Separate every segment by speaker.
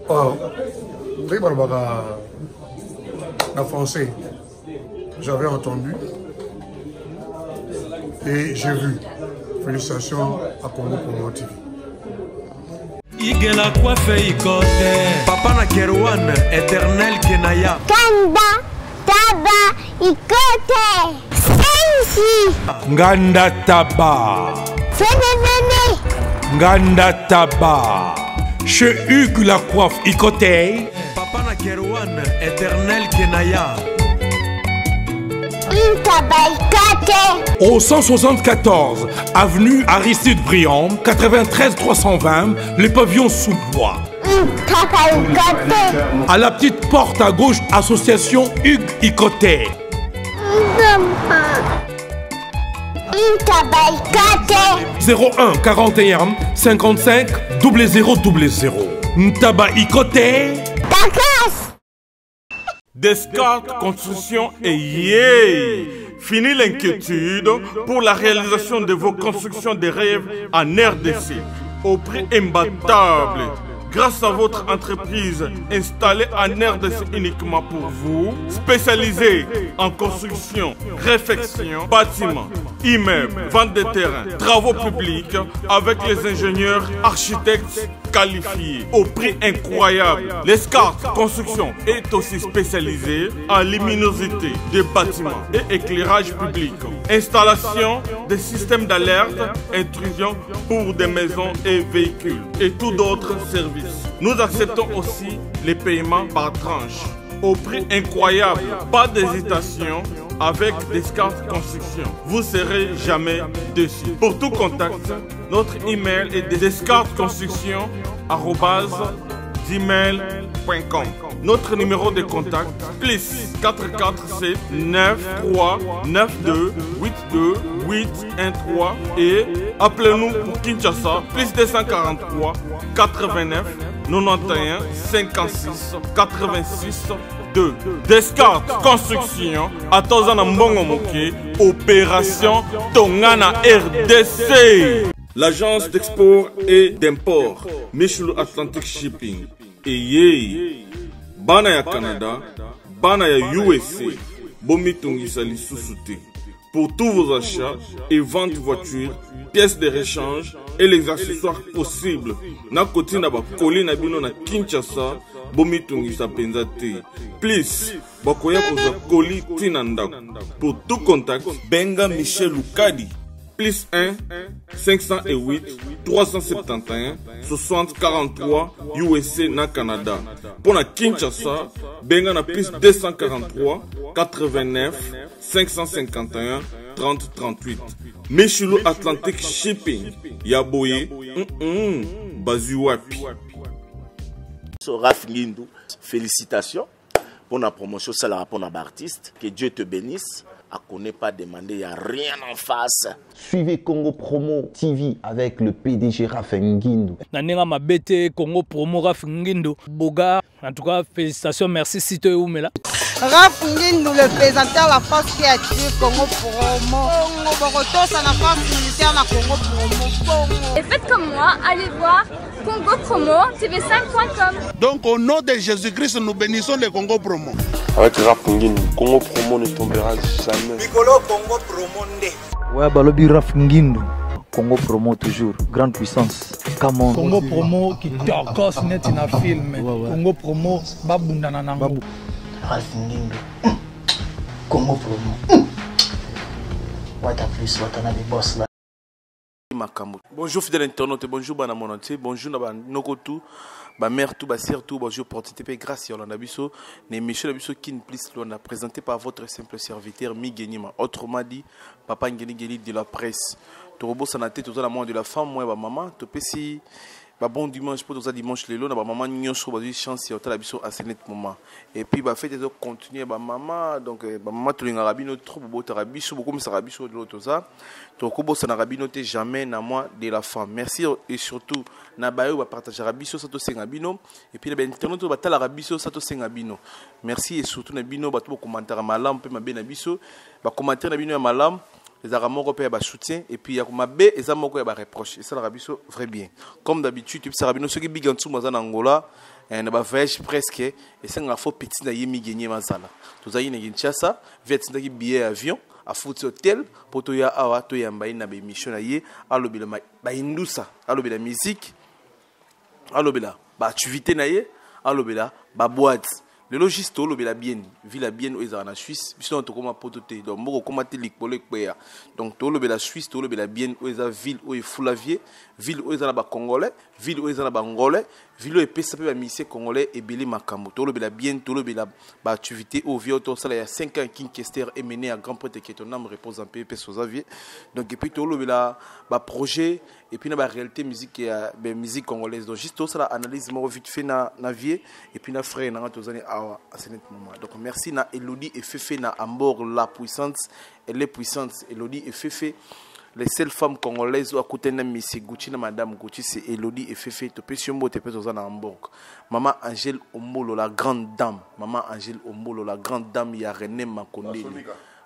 Speaker 1: Oh, en français, j'avais entendu et j'ai vu. Félicitations à Congo Promo TV.
Speaker 2: Igela coiffe ikote Papa na Kerwan éternel Kenaya
Speaker 3: Kanda Taba ikote Sensi
Speaker 2: Nganda Taba
Speaker 3: Fenenene
Speaker 2: Nganda Taba Chez Hugues la coiffe ikote Papa na Kerwan éternel Kenaya Au 174 avenue Aristide Briand 93 320 les pavillons sous bois. À la petite porte à gauche association Hugues Ikoté. 01 41 55 0000 Ntaba Ikoté. Descartes Construction et yeah! Fini l'inquiétude pour la réalisation de vos constructions de rêves en RDC au prix imbattable. Grâce à votre entreprise installée en RDC uniquement pour vous, spécialisée en construction, réfection, bâtiments, immeubles, vente de terrains, travaux publics avec les ingénieurs architectes qualifiés au prix incroyable. L'escarpe Construction est aussi spécialisée en luminosité des bâtiments et éclairage public. Installation des systèmes d'alerte, intrusion pour des maisons et véhicules et tout d'autres services. Nous acceptons aussi les paiements par tranche au prix incroyable. Pas d'hésitation avec Descartes Construction. Vous ne serez jamais déçus. Pour tout contact, notre email est descartesconstruction@gmail.com. Notre numéro de contact plus 447 93 92 82 813 et appelez-nous pour Kinshasa plus 243 89 91 56 86 2. Descartes Construction à Tozana Mbongo Moké, opération Tongana RDC. L'agence d'export et d'import Michel Atlantic Shipping et yé bana ya Canada, bana ya USA, bomitungisa lisusu. Pour tous vos achats et ventes de voitures, pièces de rechange et les accessoires possibles. Na koti na ba koli na bino na Kinshasa, bomitungisa penza te. Please, bakoya koza koli tina ndako. Pour tout contact, benga Michel Lukadi. Plus 1 508 371 60 43 USA na Canada. Pour la Kinshasa, benga na plus 243 89 551 30 38. Michelo Atlantic Shipping. Yaboye, Bazuapi.
Speaker 4: Raf Ngindou, félicitations pour la promotion, c'est la rapport d'artiste. Que Dieu te bénisse. À qu'on n'ait pas demandé, il n'y a rien en face.
Speaker 5: Suivez Congo Promo TV avec le PDG Raf Ngindou.
Speaker 6: Nanenga Mabete, Congo Promo Raf Ngindou. Boga, en tout cas, félicitations, merci Sito et Oumela.
Speaker 7: Raf Ngindou, le présentateur de la force créative Congo Promo. Congo Boroto, c'est la force militaire de Congo Promo.
Speaker 8: Et faites comme moi, allez voir Congo Promo, tv5.com.
Speaker 9: Donc au nom de Jésus-Christ, nous bénissons le Congo Promo.
Speaker 10: Avec Raf Ngindou, Congo Promo ne tombera jamais.
Speaker 11: Piccolo Congo Promo ndé.
Speaker 12: Ouais, Balobi Raf Ngindou. Congo Promo toujours, grande puissance. Come
Speaker 13: Congo Promo qui torcos net in a film. Congo Promo, babundana nango.
Speaker 14: Raf Ngindou. Congo Promo. What a plus, what a nabi boss là.
Speaker 15: Bonjour fidèles internautes, bonjour bana mon entier, bonjour naba nokotu, ba mère tout, ba sœur tout, bonjour opportunité grâce à l'anabiso, les messieurs l'abiso qui ne plus l'on a présenté par votre simple serviteur Migenima, autrement dit papa Ngeni de la presse. Torobo sanate tout la moins de la femme, moi ba maman, to pesi ba bon dimanche pour tout ça dimanche les lots, ba maman nyonso ba chance ya talabiso à ce net moment. Et puis ba fête de continuer ba maman, donc ba maman to linga rabino trop beau tarabiso beaucoup mais ça rabiso de l'autre ça. Tokobo sana rabino te jamais na moi de la femme. Merci et surtout na bayo ba partager rabiso ça to sengabino et puis les internautes ba tala rabiso ça to sengabino. Merci et surtout na bino ba to commentaire malam pe mabe na biso ba commentaire na bino ya malam. Les Aramoko paient soutien et puis il y a ma B et ça moko ya reproche et ça la rabiso vrai bien comme d'habitude tu sais rabino ceux qui big en dessous en Angola na ba voyage presque et ça nga faut petit na yemi gagner mazala tozali na Kinshasa vietnam ki billet avion a foutu hôtel pour to ya awa to ya mbayi na be mission na ye alobela ba indusa alobela musique alobela ba activité na ye alobela ba boîte le logiste olobela bien ville bien aux en Suisse biso to koma potote donc moko koma te likpolo ekpeya donc to olobela Suisse to olobela bien aux ville au Fulavier ville aux na ba congolais ville aux na ba ngolais ville et pesa pe ba misé congolais et beli makambo to olobela bien to olobela ba activité au vieux to sala il y a 5 ans Kinchester est mené à grand prêtre que ton âme repose en paix aux aviers donc et puis to olobela ba projet et puis na ba réalité musique ya musique congolaise donc juste to sala analyse mo vite fait na vie et puis na frère na to zani à ce moment. Donc merci na Elodie et Fefe na Ambor la puissance, elle est puissante. Elodie et Fefe, les seules femmes congolaises à côté de Miss Gucci na Madame Gucci, c'est Elodie et Fefe. Tu peux sur moi, tu peux aux na Hamburg. Maman Angèle Omolo la grande dame, Maman Angèle Omolo la grande dame, il y a René Makonde.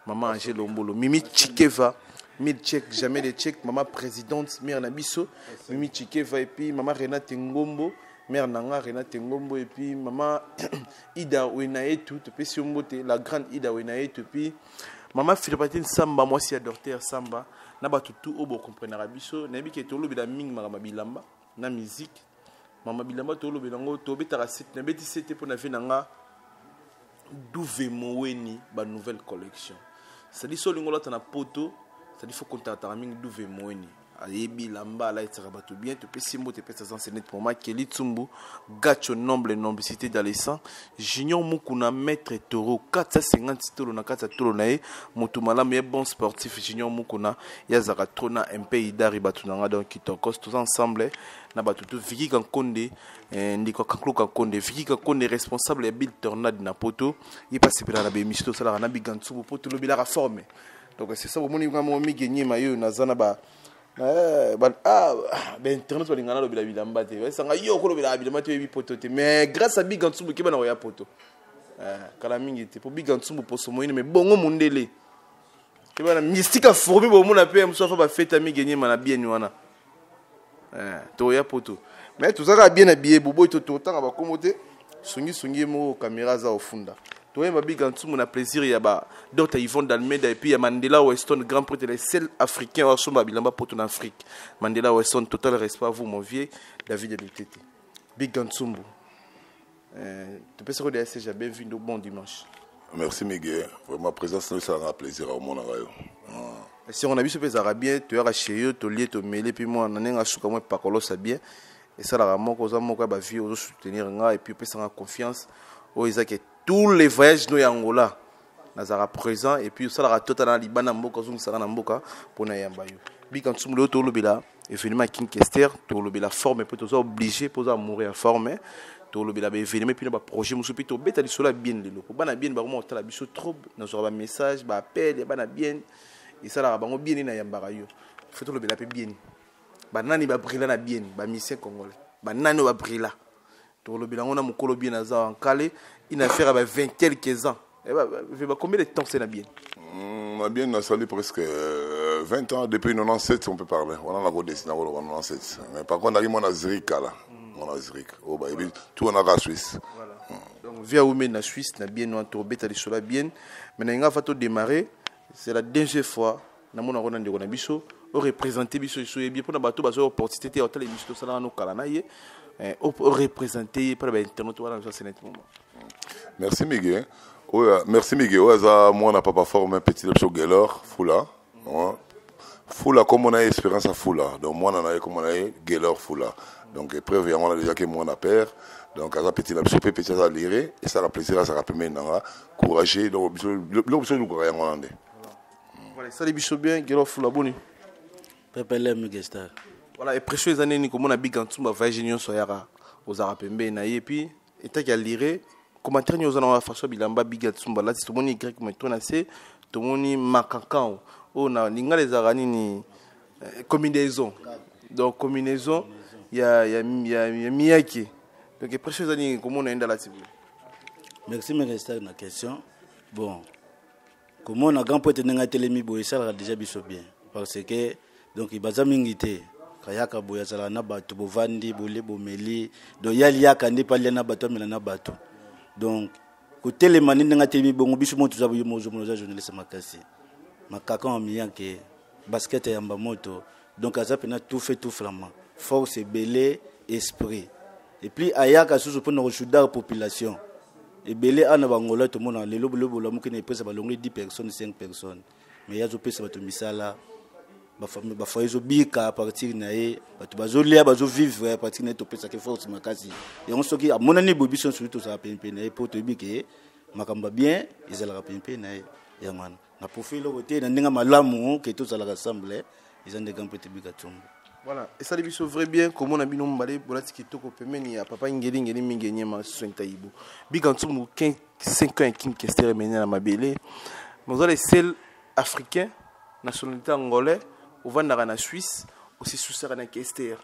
Speaker 15: Maman Angèle Omolo, Mimi Chikeva. Mille tchèques, jamais de tchèques, maman présidente, mère Nabiso, Mimi Chikeva et puis maman Renate Ngombo. Mère Nanga, Renate Ngombo, et puis maman Ida Wenaetu, la grande Ida Wenaetu, et puis maman Philippine Samba, moi si adorter Samba, n'a tout au beau comprendre Rabiso, n'a pas tout le bida ming mama bilamba, na musique, mama bilamba tout le bidango, tout beta raciste, n'a pas dit c'était pour n'avoir nanga douve moweni, ba nouvelle collection. Ça dit solo ngolo tana poto, ça dit faut contacter ming douve moweni. Ayebi lamba la etira bato bien te pesi mo te pesa sans net pour moi Kelly Tsumbu gacho nombre nombicité dans les sangs Junior Mukuna maître taureau 450 tolo na 4 tolo nae mutumala mais bon sportif Junior Mukuna yazaka trona un pays d'ari batunanga donc qui tokos tous ensemble na batutu Viki Kankonde ndiko kanklo Kankonde Viki Kankonde responsable ya Bill Tornade na poto il passe par la bémisto sala na bigantsu poto lo bila forme donc c'est ça au moni ngamo mi gagner mayo na zana ba internet balingana lobela bilamba te sanga yo ko lobela bilamba te bi potote mais grâce à Big Ntsumbu ke bana ya poto kala mingi te po Big Ntsumbu poso moine mais bongo mundele ke bana mystique fourbi bo mona pe mso fa ba feta mi gagner mana bien wana to ya poto mais tout ça bien habillé bobo to tanga ba komote sungi mo caméra za ofunda to yeba Big Ntsumbu na plaisir ya ba Dr Yvonne Dalmeda et puis ya Mandela Weston grand prêtre les seuls africains à somba bilamba poto en Afrique Mandela Weston total respect à vous mon vieux David de Tété Big Ntsumbu tu peux se redire c'est bienvenue bon dimanche.
Speaker 16: Merci Miguel vraiment présence nous ça un plaisir au monde rayo
Speaker 15: si on a vu ce pays arabien tu as chez eux to lié to mêler puis moi on a suka moi pakolo ça bien et ça la ramo ko za mo ka ba vie au soutenir nga et puis peut ça confiance au Isaac tous les voyages nous Angola nazara présent et puis ça la total Liban mboka zungu sara na mboka pona yamba yo Big Ntsumbu to lobela événement Kinchester to lobela forme peut to obligé pour mourir en forme to lobela ba événement puis ba projet musu puis to beta li sola bien lelo ko bana bien ba mo tala biso trop nazora ba message ba appel bana bien et ça la bango bien na yamba yo faut to lobela pe bien ba nani ba brilla na bien ba mission congolais ba nani ba brilla to lobela ngona mukolo bien naza en calé une affaire avec 20 quelques ans. Combien de temps c'est la bien?
Speaker 16: La bien a sali presque 20 ans depuis 97 on peut parler. On a dessiné en 97. Mais par contre on a Zurich là. On a Zurich. Oh bah tout on a la Suisse.
Speaker 15: Voilà. Donc via Oumen na Suisse na bien on tourbe ta sur la bien. Mais on a fait démarrer, c'est la dernière fois na mona rona ndeko na biso o représenter biso so bien pour na bato bazo opportunité hôtel émission ça là no kala na ye. Représenter par l'internet voilà ça c'est nettement.
Speaker 16: Merci Miguel. Merci Miguel. Moi on n'a pas formé un petit show Gelor Fula. Fula comme on a expérience à Fula. Donc moi on a comme on a Gelor Fula. Donc preuve on a déjà que moi on a peur. Donc à petit petit à lire et ça a plaisir ça rappelle maintenant courageux donc l'option nous croyons en Hollandais.
Speaker 15: Voilà, ça les bichos bien Gelor Fula boni.
Speaker 17: Pepele Miguel.
Speaker 15: Voilà, et précieux les années, comme on a Big Ntsumbu, voyage union soyara aux Arapembe et puis et t'as qu'à lire commentaire nous allons faire bilamba Big Ntsumbu là tout le monde grec mais tout assez tout le monde macacan on a linga les arani ni combinaison donc combinaison il y a Miyake donc et précieux années comment on a dans la cible.
Speaker 17: Merci Miguel na question bon comment on a grand poète n'enga télémi boy ça déjà biso bien parce que donc il baza mingité Kayaka boya zala na bato bovandi bole bomeli donc yali yaka ndi pa na bato mela na bato donc côté les manine nga temi bongo biso moto za boyo mozo moza journaliste makasi makaka en mien que basket yamba moto donc aza pena tout fait tout flamand force belé esprit et puis ayaka sous pour nous la population et belé ana bangola tout monde le lobo la mukine pesa balongé 10 personnes 5 personnes mais yazo pesa bato misala ba famille ba foyezo bika à partir naé bato bazolia bazo vivre à partir na to pesa que force makasi et on soki a monani bobition surtout ça pempe naé pour te bike makamba bien ezala pempe naé yangana na profil côté na ndinga malamu que tous à l'assemblée ils ont des grands petits bika tumbo.
Speaker 15: Voilà, et ça les biso vrai bien comme on a bien nombalé pour la tikitoko pemeni à papa ngeli ngeli mingenye ma sointaibo. Bika ntumu 5 ans kin kester mena na mabele. Nous les seuls africains nationalité angolais au vendre en Suisse aussi sous ça na kester.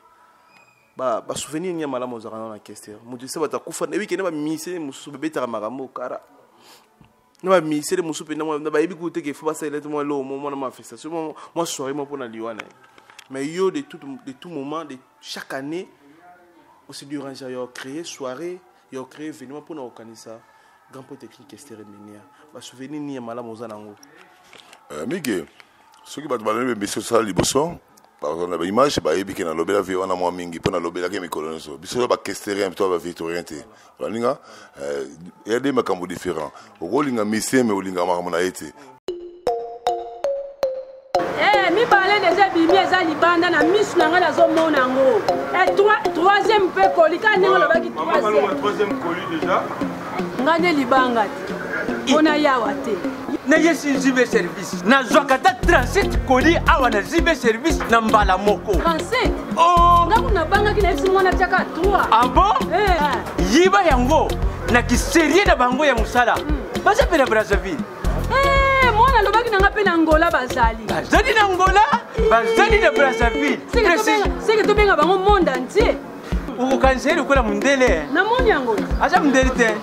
Speaker 15: Ba souvenir ni mala mozara na kester. Mu disa bata kufa na weekend ba mise musu bebe tara magambo kara. Na ba mise le musu pe na ba yebi ko te ke fo ba sa ile to mo lo mo na manifestation moi soirée mo pona liwana. Mais yo de tout moment, de chaque année, aussi durant il y a créé soirée, il y a créé événement pour nous organiser ça. Grand point technique est stéréminia. Va souvenir ni mala mozanango.
Speaker 16: Miguel, ce qui va te parler de monsieur ça liboso, par exemple la image, bah il y a lobby la vie on a moins mingi, pour la lobby la game colonne so. Monsieur va questionner un peu la vie orientée. Voilà linga, il y a des macambo différents. Au rôle linga mission mais au linga maramona été.
Speaker 18: Mi parler déjà bimi eza libanda na misu na ngala zo mona ngo. Et troisième pe colis ka ningo lo baki
Speaker 2: troisième colis déjà.
Speaker 18: Ngane libanga. Ona yawa te.
Speaker 19: Na yesi zibe service. Na zwakata 37 colis awa na zibe service na mbala moko.
Speaker 18: 37.
Speaker 19: Oh,
Speaker 18: ngaku na banga kina esi mwana chaka 3.
Speaker 19: Ah bon? Yiba yango na kiserie na bango ya musala. Basa pena Brazzaville.
Speaker 18: Mwana lobaki nanga pe na Angola bazali.
Speaker 19: Bazali na Angola, bazali na Brazzaville.
Speaker 18: C'est que to benga bango monde entier.
Speaker 19: Uko kanseri ukola mundele.
Speaker 18: Na moni yango.
Speaker 19: Acha mundele te.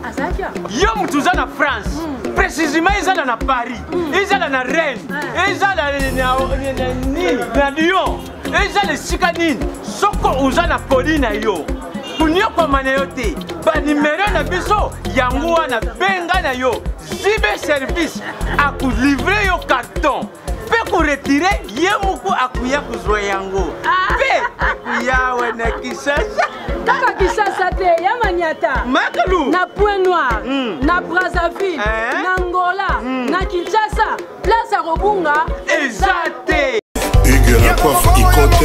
Speaker 18: Azakia.
Speaker 19: Yo mutuza na France. Précisément ezala na Paris. Ezala na Rennes. Ezala na Lyon. Ezala sikanine. Soko uza na Colina yo. Kunyo kwa maneyote, ba numéro na biso yango wana benga na yo zibe service aku livrer yo carton pe ko retirer ye muku akuya kuzwa yango pe akuya wana Kisasa
Speaker 18: kaka Kisasa te ya Maniata
Speaker 19: Makalu
Speaker 18: na Point Noir na Brazzaville na Angola na Kinshasa place à Robunga
Speaker 19: ezate
Speaker 9: Hugues la coiffe Ikote.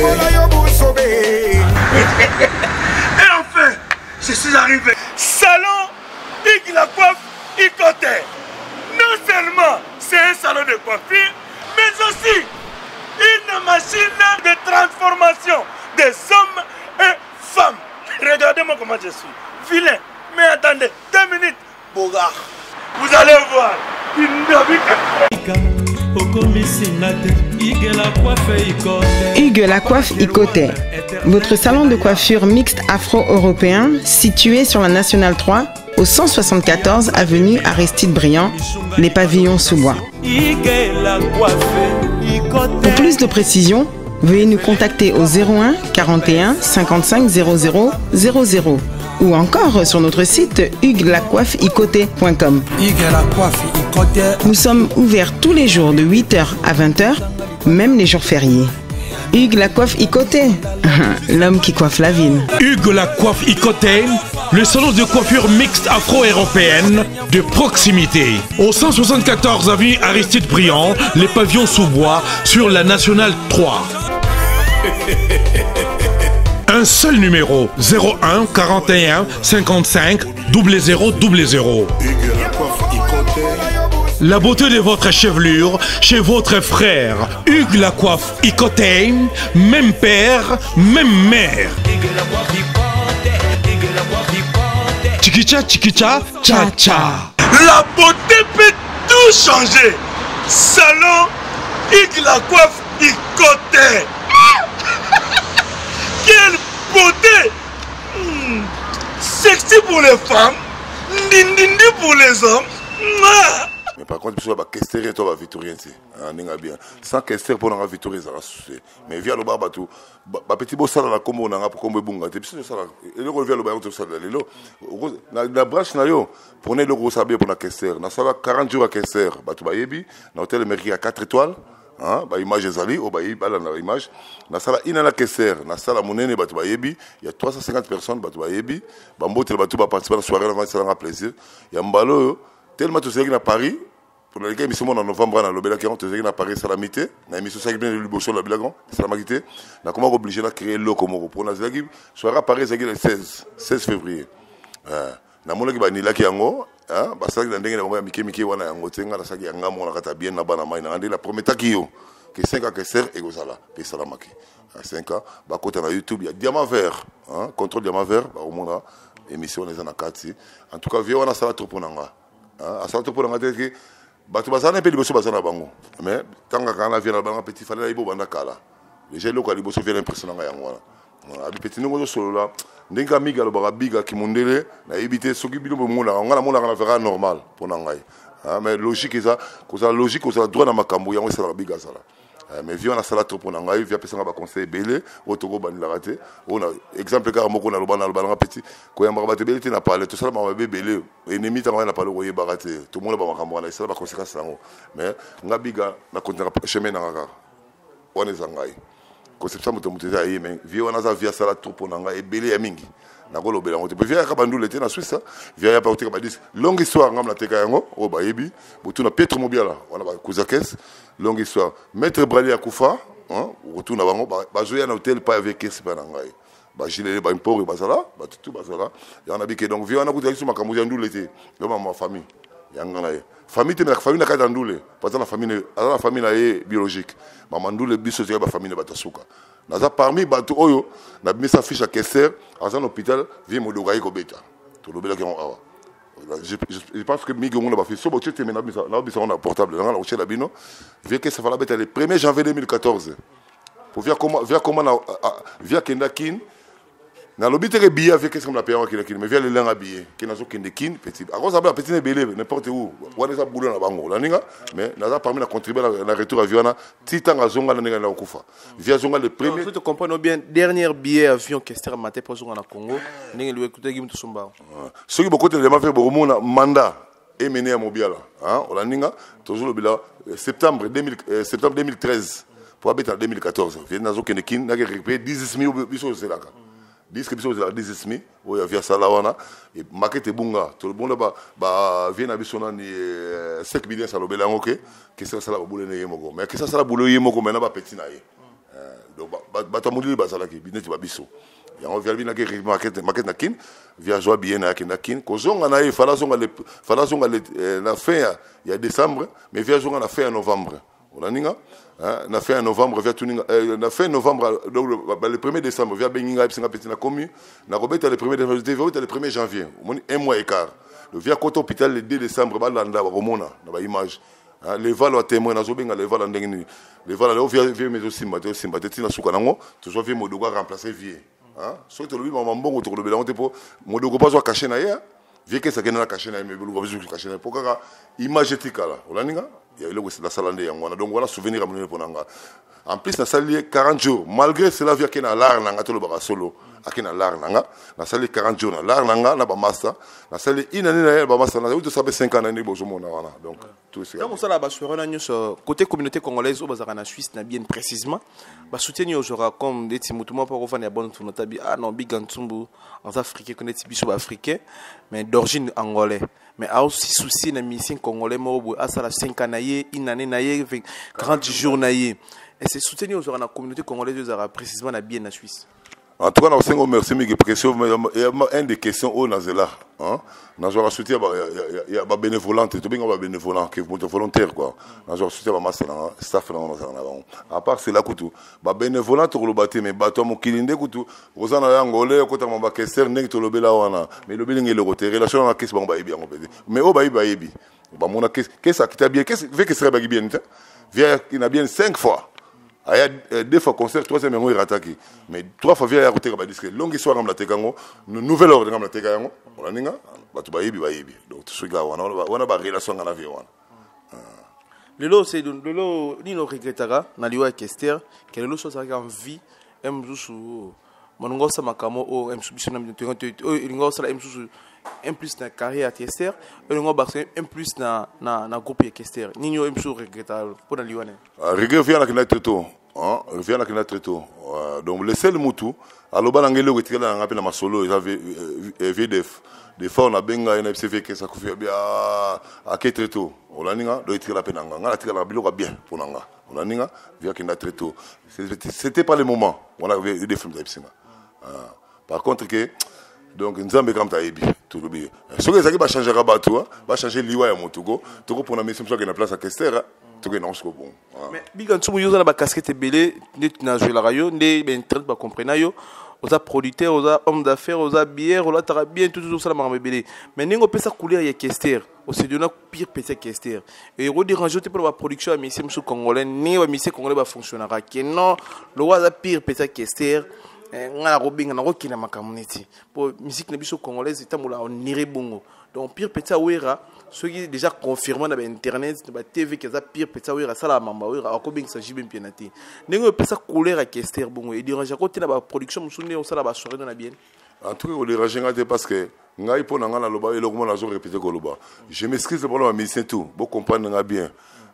Speaker 2: Et enfin, je suis arrivé. Salon Hugues la coiffe Ikote. Non seulement c'est un salon de coiffure, mais aussi une machine de transformation des hommes et femmes. Regardez-moi comment je suis. Vilain. Mais attendez, 2 minutes. Bogard. Vous allez voir.
Speaker 20: Hugues la coiffe Ikote, votre salon de coiffure mixte afro-européen situé sur la Nationale 3 au 174 avenue Aristide Briand, les pavillons sous bois. Pour plus de précisions, veuillez nous contacter au 01 41 55 00 00 ou encore sur notre site hugueslacoiffeikote.com. Nous sommes ouverts tous les jours de 8h à 20h, même les jours fériés. Hugues la coiffe Ikote, l'homme qui coiffe la ville.
Speaker 21: Hugues la coiffe Ikote, le salon de coiffure mixte afro-européenne de proximité. Au 174 avenue Aristide Briand, les pavillons sous bois sur la Nationale 3. Un seul numéro, 01 41 55 00 00. La beauté de votre chevelure chez votre frère. Hugues la coiffe Ikote, même père, même mère. Chikicha, chikicha, cha cha.
Speaker 2: La beauté peut tout changer. Salon Hugues la coiffe Ikote. Quelle beauté! Sexy pour les femmes, ndindindi pour les hommes.
Speaker 16: Mais par contre, il Kester et toi, Victorien, bien. Sans Kester pour la Victorien, ça va soucier. Mais via le barbatou, petit beau salon, comme on a pour Bunga, et puis le revient le barbatou, ça la branche, prenez le gros sablier pour la Kester. Na sala 40 jours à Kester, Batou Bayebi, na hôtel américain à 4 étoiles. Bah image ezali au bayi bala na image na sala ina na Kester na sala monene batu bayebi il y a 350 personnes batu bayebi bambote batu ba participer à la soirée avant ça un plaisir il y a mbalo tellement tout ça qui na Paris pour les gars émission en novembre na lobela qui ont tout ça qui na Paris salamité na émission ça qui bien le bosso la bilagon salamité na comment obligé na créer locomo pour na zagi soirée à Paris ça qui le 16 février na mona ki ba ni la ki yango basaki na ndenge na bango ya mike wana yango tenga na saki yanga mona kata bien na bana mai na ande la prometa ki yo que 5 ans que ser egozala pe salamaki à 5 ans ba kota na YouTube ya diamant vert contrôle diamant vert ba omona émission les na kati en tout cas vio wana sala trop nanga a sala trop nanga te que batu basana pe liboso basana bango mais tanga kana vient na banga petit fallait ibo banda kala déjà loko liboso vient impressionnant yango wana abi petit ngo solo la ndinga miga lo barabiga ki mundele na éviter soki bilo mona ngana mona kana faire normal pour nangai mais logique ça cause logique cause droit na makambo yango ça la biga ça mais viens na sala trop pour nangai via pesa ba conseil belé otoko bani la raté on a exemple car moko na lobana lobana petit ko yamba ba belé na parler tout ça ba belé ennemi tanga na parler ko yeba raté tout le monde ba makambo na ça ba conséquence nango mais ngabiga na continuer chemin na ngaka on est zangai conception moto moto za yeme via wana za via sala trop nanga ebele ya mingi na ko lobela ngote pe via ka bandule te na Suisse via ya pa oteka ba dis longue histoire ngam na teka yango o ba yebi botu na Pietro Mobiala wana ba kuzakes longue histoire maître Brali akufa retour na bango ba jouer na hôtel pas avec kesi pa nanga ba gilele ba import ba sala ba tutu ba sala ya na bike donc via wana kuta kisu makamu ya ndule te yo ma famille yanga na famille te na famille na kata ndule parce la famille na biologique maman ndule biso te ba famille ba tasuka naza parmi bato oyo na misa fiche à Kester à un hôpital vie modogai ko beta to lobela ki awa je pense que migi ngona ba fi so bo tete na bisa on a portable na la la bino vie que ça va la beta le 1er janvier 2014 pour voir comment na via kendakin na lobite ke billet avec qu'est-ce qu'on a payé en kina mais via le langa billet qui na zo kendakin petit à cause ça petit belé n'importe où wana ça boulot na bango la ninga mais na ça permis de contribuer la retour à Viana titanga zonga na ninga na okufa via zonga le premier
Speaker 15: je te comprends bien dernier billet avion Kester maté pour zonga na Congo ninga lui écouter gimu tsumba
Speaker 16: ceux qui beaucoup de demain faire bomona mandat et mené à Mobiala la ninga toujours le bilan septembre 2013 pour habiter en 2014 vient na zo kendakin na récupérer 10 000 biso zelaka description de la 10 000 où il y a Salawana et maquette bunga tout le monde ba vient à bisona ni 5 millions ça lobela ngoke que ça la boule ne yemoko mais que ça la boule yemoko mais na ba petit na ye donc ba to mudili ba sala ki bineti ba biso ya on vient bina ke maquette na kin via joie bien na kin ko zonga na ye fala zonga la fin il y a décembre mais via zonga la fin novembre on a ninga na fin novembre via tuninga na fin novembre le 1er décembre via benginga pinga petit na commu na robeta le 1er décembre le 1er janvier un mois et quart le via côté hôpital le 2 décembre ba landa ba romona na ba image les valo à témoin na zo benga les valo ndengini les valo via mais aussi mate tina suka nango toujours via modogo remplacer vie so to lobi mama mbongo to lobela on te po modogo pas zo cacher na ya vie que ça kena cacher na mais bulu ba zo cacher na pokaka image etikala olaninga il y a eu la salle de Yangwana donc voilà souvenir à mon éponanga en plus la salle 40 jours malgré cela via kena lar nanga to le bara solo akena lar nanga la salle 40 jours na lar nanga na ba master la salle inani na ba master na to sabe 5 ans na bozo mona wana donc tout ça
Speaker 15: donc ça là ba sur na nyos côté communauté congolaise au bazaka na Suisse na bien précisément ba soutenir aujourd'hui comme des timoutumwa pour revenir bonne tourno tabi non big antumbu en africain connaît biso africain mais d'origine angolais mais aussi souci na mission congolais mo à ça la 5 ans naie une année naie 40 jours naie et c'est soutenir aujourd'hui la communauté congolaise précisément na bien na Suisse.
Speaker 16: En tout cas, nous avons merci Miguel parce que il y a une des questions où nous sommes là. Nous avons soutenu il y a des bénévolants, tout bien des bénévolants qui sont volontaires quoi. Nous avons soutenu ma staff à part c'est là coutu. Ba bénévolants to le bâti mais bateau mon kilinde coutu. Rosana yangolé côté mon bakester nek to le bela wana. Mais le bilingue le roté relation na kesi ba bien on peut dire. Mais au ba yebi. Ba mona qu'est-ce ça qui t'a bien qu'est-ce fait que serait ba bien. Vient il a bien 5 fois. Il y a 2 fois concert, 3e mémoire est attaqué. Mais 3 fois, il y a un disque. Longue histoire, on a été une nouvelle ordre, on a été on a donc tout ce gars, on a une relation avec la vie.
Speaker 15: Lelo c'est lelo ni no regretara na liwa Kester que lelo chose avec envie mzusu monongo sa makamo o msubiso na mtengo o lingo sa mzusu un plus na carrière Kester et lingo barse un plus na groupe Kester ninyo msu regretara pour na liwa ne
Speaker 16: regret vient na kina treto vient na kina treto donc le seul mutu aloba na ngelo wetikala na ngapela masolo eza VDF des fois on a benga na FCV que ça confie bien à ketreto olaninga do itikala penanga ngala tikala biloko bien pour nanga olaninga via kina treto c'était pas le moment on a vu des films d'Epsinga par contre que donc nzambe comme taebi tout le bien ce que ça qui va changer rabato va changer liwa ya motugo toko pour na mission so que na place à Kester tout que non c'est bon
Speaker 15: mais biga ntsumu yoza na ba casquette belé net na jouer la radio ndé ben traite ba comprendre yo aux producteurs, aux hommes d'affaires, aux bières, aux tara bien tout ça m'a rebellé. Mais n'engo pesa couleur ya Kester, au c'est de na pire pesa Kester. Et on dérange pour la production à mission sous congolais, ni wa mission congolais va fonctionnera que non, le wa pire pesa Kester. Ngala robinga na rokina makamuniti. Pour musique na biso congolaise etamula on irait bongo. Donc pire pesa wera ceux qui déjà confirmé dans internet dans TV que ça pire pesa wera sala mamba wera akobing sa jibe mpianati nengo pesa couleur à Kester bongo et dérange côté na ba production musune on sala ba soirée dans la bien
Speaker 16: en tout cas on dérange ngate parce que ngai pona ngala loba eloko mona zo répéter ko loba je m'excuse pour le musicien tout bo comprendre nga bien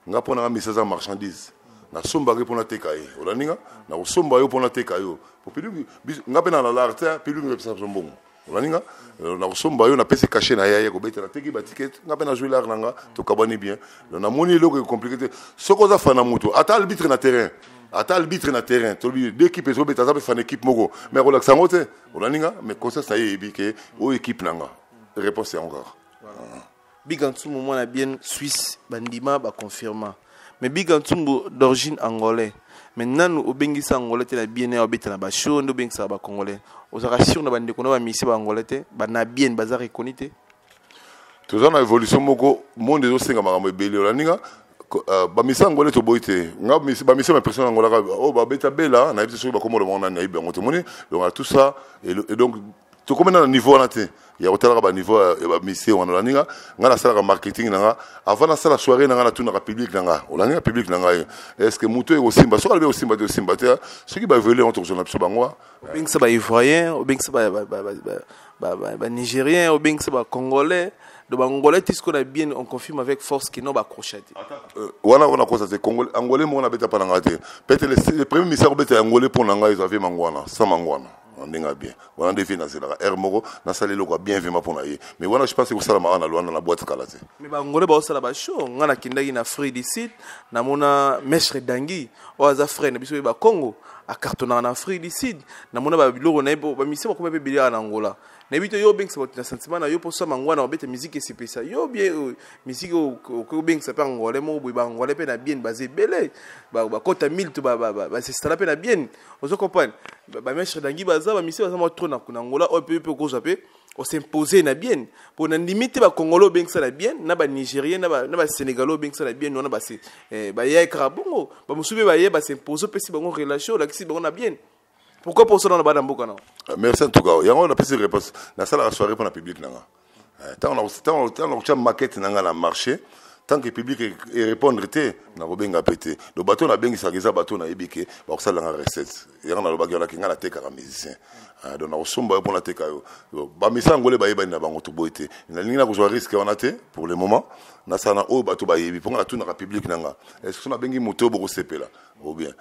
Speaker 16: nga pona nga message marchandise na somba ke pona tekaye olaninga na somba yo pona tekayo pour pilu nga pena na l'art pilu ngi pesa bongo olaninga na somba yo na pese caché na yaya ko beta na teki ba ticket nga pena jouer l'art nanga to kabani bien na moni eloko compliqué soko za fana mutu ata arbitre na terrain ata arbitre na terrain to bi d'équipe zo beta za be fana équipe moko mais relaxa ngote olaninga mais conseil ça y est bike o équipe nanga réponse est encore
Speaker 15: big en tout moment na bien Suisse bandima ba confirma mais big en tout d'origine angolais maintenant nous obengisa angolais te na bien na obeta na ba show ndo bengisa ba congolais aux rations na bande kono ba misi ba angolais te ba na bien ba za reconnaître
Speaker 16: toujours na évolution moko monde zo senga makambo ebele olaninga ba misi angolais to boite nga misi ba misi ma personne angolais o ba beta bela na biso ba komo le monde na ibe ngoto moni donc tout ça et donc to comme na niveau na te ya hôtel ba niveau ba misi on olaninga nga na sala marketing nanga avant na sala soirée nanga na tuna public nanga olaninga public nanga est-ce que muto e osimba so albe osimba de osimba te ce qui va voler entre journalistes biso bangwa
Speaker 15: bing sa ba ivoirien ou bing sa ba nigérien ou bing sa ba congolais de bangolais tout ce qu'on a bien on confirme avec force que non ba crochette
Speaker 16: wana on a constaté congolais angolais mo na beta pa nanga te peut-être le premier ministère beta angolais pour nanga ils avaient mangwana sans mangwana on est bien on a défini c'est là hermoro na salé le quoi bien vraiment pour naïe mais voilà je pense que ça la na loana na boîte kalate
Speaker 15: mais bangolais ba osala ba show ngana kindaki na free d'ici na mona mestre dangi o aza frère na biso ba Congo a cartonnant na free d'ici na mona ba biloko na ba mise ba kombe bilia na Angola na bito yo beng sa na sentiment na yo pour ça mangwana obeta musique et c'est yo bien musique ko beng sa pa ngolais mo bo ba ngolais pe na bien basé belé ba kota 1000 to ba c'est ça pe na bien ozo comprendre ba mestre dangi baza ba mise ba sama trop na Angola o peu ko zaper on s'imposer na bien pour na limiter ba congolo beng ça na bien na ba nigérien na ba sénégalo beng ça na bien on na ba c'est ba ya krabongo ba musube ba ye ba s'imposer pe si bango relation la si bango na bien. Pourquoi pour ça dans la badamboka non?
Speaker 16: Merci en tout cas. Il y a une petite réponse. La salle à soirée pour le public nanga. Tant on a maquette nanga na marché. Tant que le public répondre te na robenga pété. Le bateau na bengi sageza bateau na ebike. Ba ko sala nga recette. Il y a na lobaki na kinga na teka ka musicien. Donc na osomba pour la teka yo. Ba misa ngole ba yeba na bango to boité. Na lingi na ko risque on a te pour le moment. Na sana o bateau ba yebi pour na tout na public nanga. Est-ce que na bengi moto bo sepela ou bien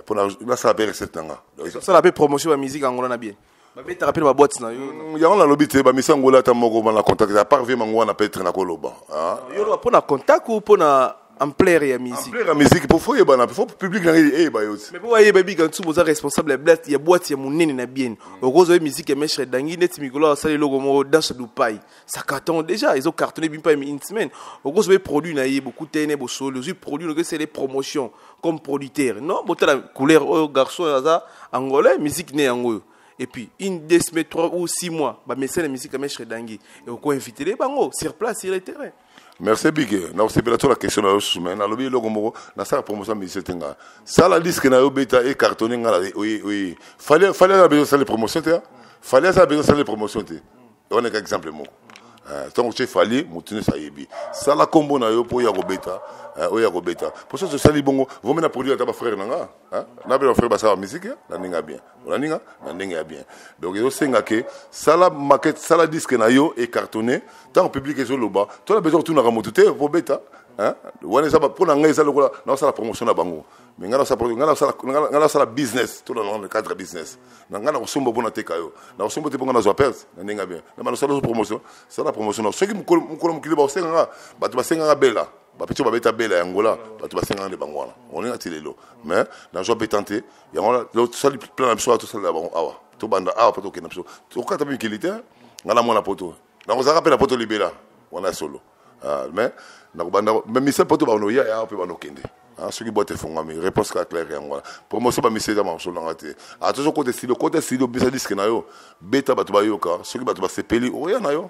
Speaker 16: pour na ça la recette nanga.
Speaker 15: Ça la promotion ba musique angola na bien. Ba beta rappeler ba boîte na yo.
Speaker 16: Ya on la lobité ba misa ngola ta moko na contact à part vraiment ngwana peut-être na koloba.
Speaker 15: Yo lo pour na contact ou pour na ampleur ya musique.
Speaker 16: Ampleur ya musique pour faut yeba na faut public na eh ba yo.
Speaker 15: Mais pour voyer baby quand tu boza responsable blast ya boîte ya munene na bien. Okozo musique ya mestre dangi net mikolo ça le logo mo dans Dubaï. Ça cartonne déjà, ils ont cartonné bien pas une semaine. Okozo produit na beaucoup tene bo solo, ils produit que c'est les promotions comme producteur. Non, botta la couleur au garçon ça angolais musique né ango. Et puis, une, 2 semaines, 3 ou 6 mois, bah, mais c'est la musique à Mèche Dangui. Et on peut inviter les bangos sur place, sur le terrain.
Speaker 16: Merci Big. Na osebela to la question na semaine na lobi logo moko na sa promotion mi setenga. Ça la disque na yo beta et cartonné ngala oui. Fallait la besoin de promotion te. Fallait ça besoin de promotion te. On est exemple moko. tant que tu fali mutune ça yebi ça la combo na yo po ya robeta oya robeta pour ça sali bongo vous mena produire ta frère nanga na be frère ba ça musique na ninga bien na ninga na ninga bien donc yo senga ke sala maquette sala disque na yo et cartonné tant public et sur le bas toi la besoin tout na ramotute robeta wana ça pour na ngai ça lokola na ça la promotion na bango mais ngala ça la business tout dans le cadre business ngala ko sombo bona teka yo na sombo te bonga na zo pers na ninga bien na mano ça la promotion ça la promotion ceux qui mukolo mukili ba senga ba to ba senga bela ba petit ba beta bela yangola ba to ba senga de bango wana on est tilelo mais na jo betante yangola l'autre ça plan na biso tout ça là bon awa to banda awa poto ke na biso to kata bi kilité ngala mona poto na ko za rappela poto libela wana solo mais na ko banda même ça poto ba no ya pe ba no kende ceux qui boite font mais réponse claire yangola promotion ba misé da marso na te a toujours côté style bisa disque na yo beta ba to ba yo ka ceux qui ba to ba sepeli o ya na yo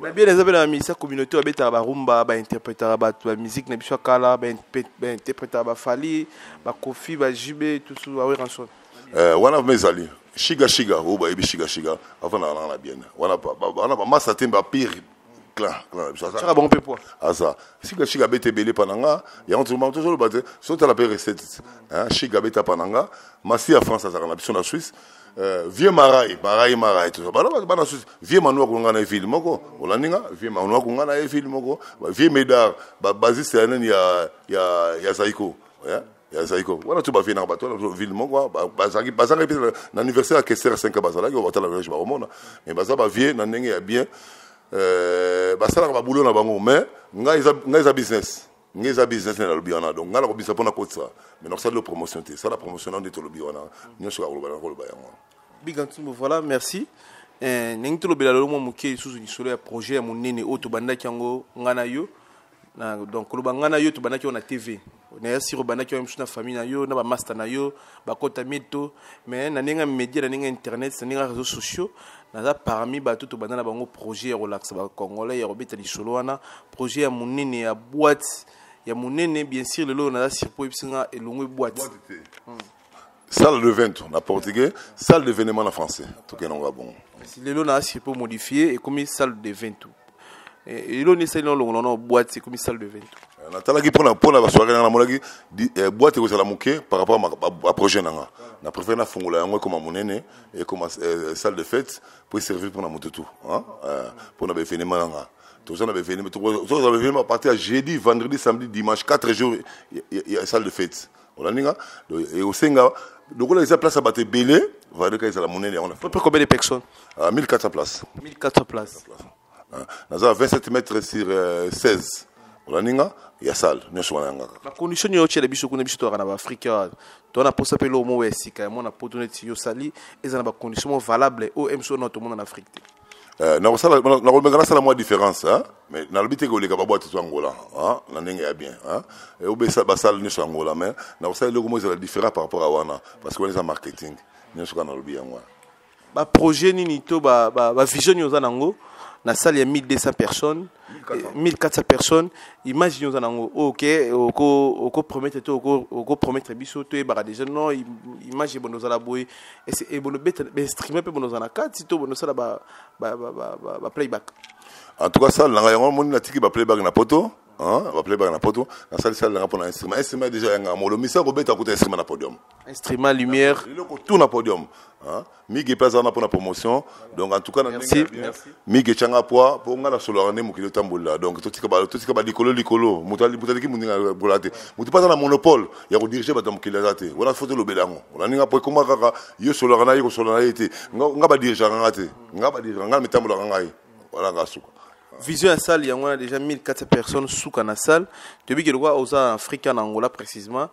Speaker 15: mais bien les amis la musique communauté ba beta ba rumba ba interpréter ba musique na biso kala ba interpréter ba fali ba kofi ba jibe tout ça wa ranson
Speaker 16: one of mes alliés shiga o ba ibi shiga avant na bien wana ba massa temba pire clair
Speaker 15: ça bon peu poids
Speaker 16: ça shiga bete belé pananga ya on toujours le battre so ta la paix recette shiga beta pananga masi à France ça na biso na Suisse vieux marai tout ça ba na Suisse vieux manoa ko ngana film moko olaninga vieux manoa ko ngana film moko vieux médard ba basiste ya Saiko ya Saiko wana tu ba fina ba to ville moko bazaki na anniversaire à Kester 5 bazala ko batala ba ba mona mais bazaba vieux na ndenge ya bien basala ba boulot na bango mais nga business na lobi wana donc nga la ko bisa pona ko ça mais non ça de promotion ça la promotion de to lobi wana nyoso ka lo ba yango
Speaker 15: big antumbo voilà merci nengi to lobi la lo mo muke susu ni solo ya projet ya monene o to bandaki yango ngana yo donc lo bangana yo to bandaki on na TV on est sur bandaki yo na famille na yo na ba master na yo ba kota mito mais na nenga média na nenga internet na nenga réseaux sociaux na parmi ba tout bandana bango projet ya relax ba congolais ya robeta li solo wana projet ya monene ya boîte ya monene bien sûr le lo na sirpo bisinga elongwe boîte
Speaker 16: salle de vente en portugais salle d'événement en français tout que non va bon
Speaker 15: le lo na sirpo modifié et comme salle de vente et lo ni c'est non boîte c'est comme salle de vente
Speaker 16: na talaki pour la soirée na molaki boîte ko sala muke par rapport à projet nanga na préfère na fongola yango comme monene et comme salle de fête pour servir pour na motutu pour na événement nanga tout ça na événement tout ça événement à partir jeudi vendredi samedi dimanche 4 jours il y a salle de fête on ninga et au senga donc là il y a place à battre belé va de ka sala monene on a
Speaker 15: peu combien de personnes
Speaker 16: 1400 places
Speaker 15: 1400 places
Speaker 16: na 27 mètres sur 16 olaninga ya salle nyonso wana yanga
Speaker 15: la condition yo tshela biso kuna biso to kana ba Afrika to na posa pelo mo wesika mo na potoneti yo sali ezana ba condition valable o emso na to mo na Afrique
Speaker 16: na sala na ko sala mo différence mais na lobite ko leka ba boîte to Angola na ndenge ya bien et o besa ba salle nyonso Angola mais na ko sala le mo ezala différent par rapport à wana parce que on est en marketing nyonso kana lobi yango
Speaker 15: ba projet nini to ba vision yo za nango na salle il y a 1200 personnes 1400 personnes imagine nous en OK oko promettre to oko promettre biso to e bara déjà non imagine bon nous ala boy et bon bet streamer pe bon nous en 4 to bon nous sala ba playback
Speaker 16: en tout cas ça la yango moni na tiki ba playback na poto va playback na poto na salle na pour instrument déjà yanga molo misa ko beta ko instrument na podium
Speaker 15: instrument lumière
Speaker 16: tout na podium migi pesa na pour la promotion donc en tout cas merci migi changa poa pour ngala solo ane mukilo tambola donc tout tika ba likolo mutali ki muninga bolate mutu pasa na monopole ya ko diriger ba tamukilo zate wala photo lo belango wala ninga po koma kaka yo solo kana yo solo na yete ngaba diriger ngate ngaba diriger ngala mitambola ngai wala ngasuka
Speaker 15: vision à salle il y a déjà 1400 personnes sous la salle depuis que le roi aux Afrique en Angola précisément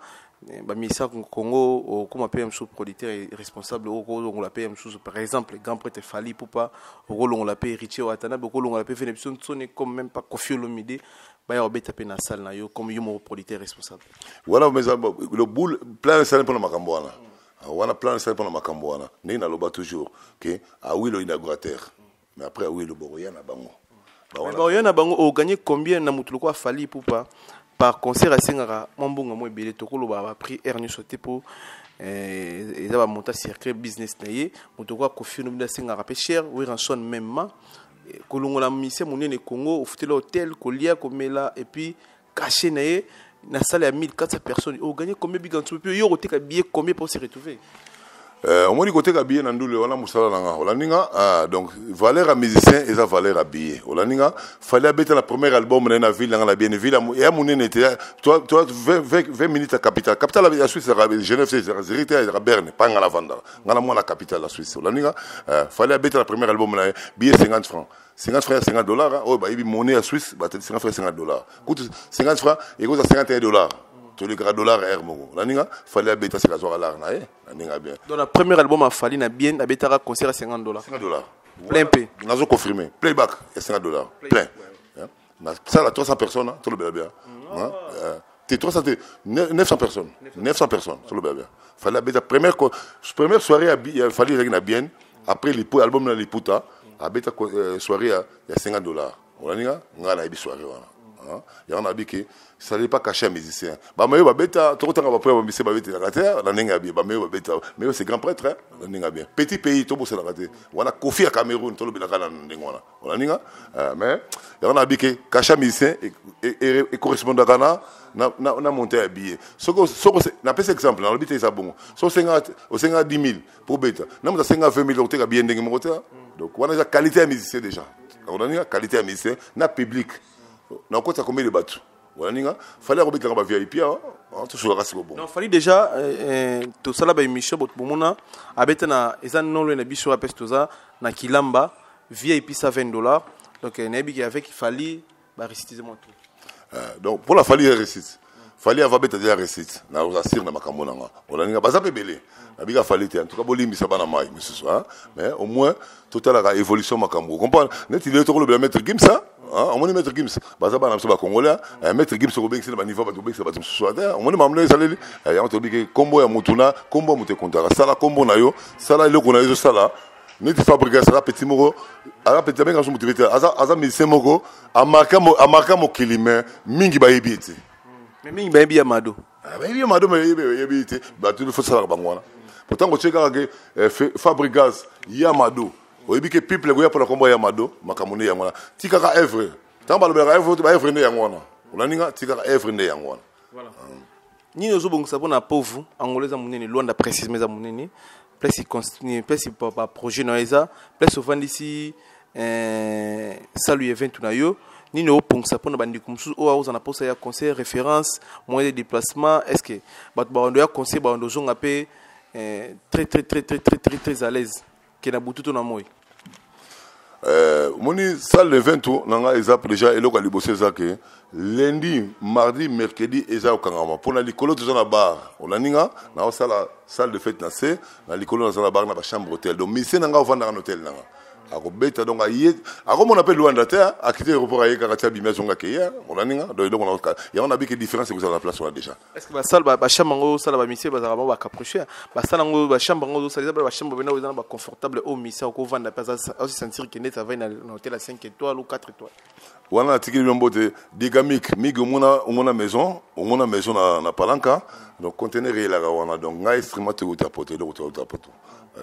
Speaker 15: bah misa Congo comme appelle sous producteur et responsable au rôle on l'appelle sous par exemple grand prêtre Fali Poupa au rôle on l'appelle Richie Watanabe au rôle on l'appelle Vénétion sonne comme même pas Kofi Olomide bah il va taper dans salle na yo comme yo mon producteur responsable
Speaker 16: voilà mais le boule plein de salle pour le Makambouana on a plein de salle pour le Makambouana né na loba toujours que ah oui le inaugurateur mais après oui le Boroya na bango
Speaker 15: il y a gagné combien na mutu ko Fali Poupa par concert à Singara mambunga mo ebele tokolo ba prix erni sauté pour ils va monter circuit business naie mutu ko Kofi no Singara pe cher oui ranson même kolongola musicien monene Congo ofutela hôtel kolia komela et puis caché naé na salle à 1400 personnes. Vous gagnez combien big Ntsumbu puis yo oteka billet combien pour se retrouver?
Speaker 16: Au moins côté billet na ndule wana musala nanga olaninga donc valeur à musicien et ça valeur à billet olaninga fallait habiter la première album na ville na bien ville ya monene était toi 20 minutes à capitale la Suisse Genève c'est Zurich à Berne pas ngala vanda ngala mo na capitale la Suisse olaninga fallait habiter la première album na billet 50 francs 50 francs $50 oh bah il monnaie à Suisse bah 50 francs $50 coûte 50 francs et coûte $51 tous les $, mogo laninga fallait habiter c'est la soirée là laninga bien
Speaker 15: dans la première album a fallu na bien habiter concert à $50 plein p
Speaker 16: nazo confirmé playback et $50 plein ça la 300 personnes tout le bien t'es 300 900 personnes tout le bien fallait habiter première soirée il fallait régner bien après l'album na liputa habiter soirée il y a $50 laninga ngala ibi soirée wana il y en a qui ça n'est pas caché à musicien bah mais ba beta tout temps après ba musicien ba beta la terre la ninga bien bah mais ba beta mais c'est grand prêtre la ninga bien petit pays tout bosse la raté wana Kofi à Cameroun tout le bila kana ndengwana la ninga mais il y en a qui caché à musicien et correspond à kana na monter à billet soko na pèse exemple na l'habité ça bon so 50 au 50 10 000 pour beta na mo 50 20 000 au bien ndenge mo donc wana la qualité à musicien déjà on a qualité à musicien na public na ko ça combien de bateaux voilà fallait remettre la VIP toujours la bon
Speaker 15: non fallait déjà tout ça là ba émission bot bomona abeta na eza non le na biso apes toza na kilamba VIP ça $20 donc nabi qui avec il fallait ba réciter moi tout
Speaker 16: donc pour la fallait récite fallait avoir beta déjà récite na osasir na makambo nanga voilà ba ça peut belé nabi fallait en tout cas bolimi ça ba na mai mais au moins total la évolution makambo comprendre net il est trop le mettre Gims ça on m'a mettre Gims baza ba na so ba congolais mettre Gims ko bexi na niveau ba to bexi ba to so ada on m'a mamle saleli ya to biki combo ya mutuna combo mute kontara sala combo na yo sala ile ko na yo sala net fabriquer ça petit moko ala petit ben quand motivé aza musicien moko amaka mo kilime mingi ba yebiti
Speaker 15: mais mingi ba yebi amado
Speaker 16: ba yebi amado mais yebiti ba tout faut sala bangwana pourtant ko cheka ke Fabregas Yamado oyebi ke people go ya pour la combo Yamado makamune yangwana tikaka œuvre tamba le œuvre ne yangwana olaninga tikaka œuvre ne yangwana
Speaker 15: voilà ni ozo bongisa bona pauvre angoleza munene Luanda précisément za munene plus il continue plus il pas projet na eza plus souvent ici salut event na yo ni no bongisa pona bandi kumsu o aza na posa ya concert référence moyen de déplacement est-ce que bat ba ndo ya concert ba ndo zonga pe très à l'aise qui na bututo na moi
Speaker 16: moni salle de 20 tours nanga ezap déjà eloko libosé ça que lundi mardi mercredi eza okangama pona likolo toza na bar olaninga na salle de fête na se na likolo na bar na ba chambre hôtel donc mise nanga ovanda na hôtel nanga akobeta donc aye akomona pe Luanda te akite aéroport aye kaka tia bimia zonga ke ya olaninga donc on a ya on a vu que différence que ça la place là déjà
Speaker 15: est-ce que ba salle ba chambre ngo salle ba mise ba ba caprocher ba salle ngo ba chambre ngo salle ba chambre bena eza ba confortable au mise ko vanda pas aussi sentir que net va na hôtel à 5 étoiles ou 4 étoiles
Speaker 16: wana tiki mbote dynamique mig omona maison na palanka donc conteneur il la wana donc nga extrêmement te utapoto le utapoto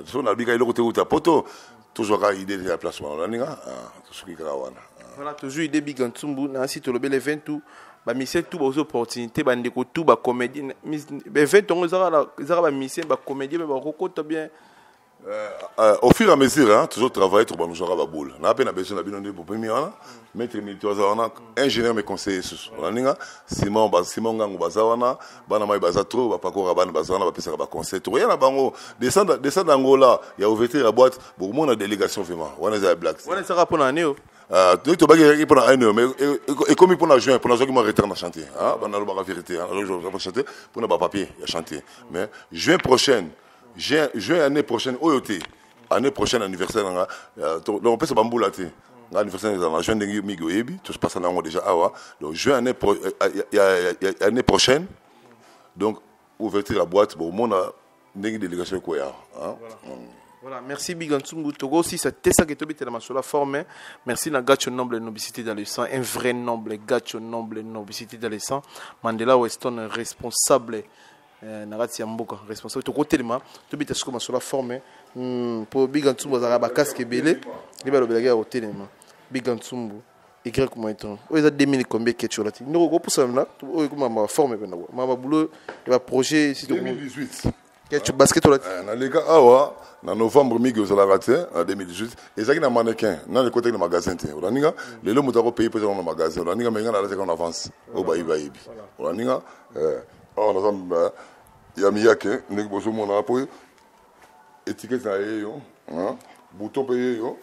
Speaker 16: so na bika ile ko te utapoto toujours à idée de la place wana ninga tout qui wana
Speaker 15: voilà toujours idée big Ntsumbu na si to lobel event tout ba mission tout ba opportunité ba ndeko tout ba comédie event on za ba mission ba comédie ba kokota bien
Speaker 16: au fur et à mesure hein toujours travailler tout ba nous aura ba boule na peine besoin na bino pour premier wana maître militaire wana ingénieur me conseiller sur ninga Simon ngango bazawana bana mai baza trop ba pakora bana bazawana ba pesa ba conseil tout rien na bango descendre Angola ya ouverture la boîte pour mon délégation vraiment wana za black
Speaker 15: wana ça rapona aneo
Speaker 16: tu bagi pour un an mais et comme pour la juin pour la qui m'a retraité à chanter hein bana la vérité hein je vais chanter pour na ba papier à chanter mais juin année prochaine oyoté année prochaine anniversaire donc on peut se bambouler l'anniversaire dans la juin de Migo Ebi tout se passe là déjà donc juin année prochaine donc ouverture la boîte bon mon a une délégation quoi hein
Speaker 15: voilà merci Big Ntsumbu Togo aussi c'était ça que tu bitais dans la forme merci na gacho noble nobicité dans le sang un vrai noble gacho noble nobicité dans le sang Mandela Weston responsable narati ya mboka responsable to kotelema to bita siko masolo forme pour Big Ntsumbu za ba casque belé libero belage ya hotelema Bigantsumbu Y comment est-on? Vous avez 2000 combien de choses là? Nous on pousse là. On comment forme maintenant? Maman boulot, il va projet
Speaker 16: 2018.
Speaker 15: Quel basket là?
Speaker 16: Dans les gars, en novembre, Miguel vous allez rater en 2018. Et ça qui n'a mannequin dans le côté du magasin. On a dit les lots nous avons payé pour dans le magasin. On a dit mais on a raté qu'on avance. Au baï. On a dit on a il y a Miyake, nous bossons mon appui. Étiquette na yo, bouton payé yo.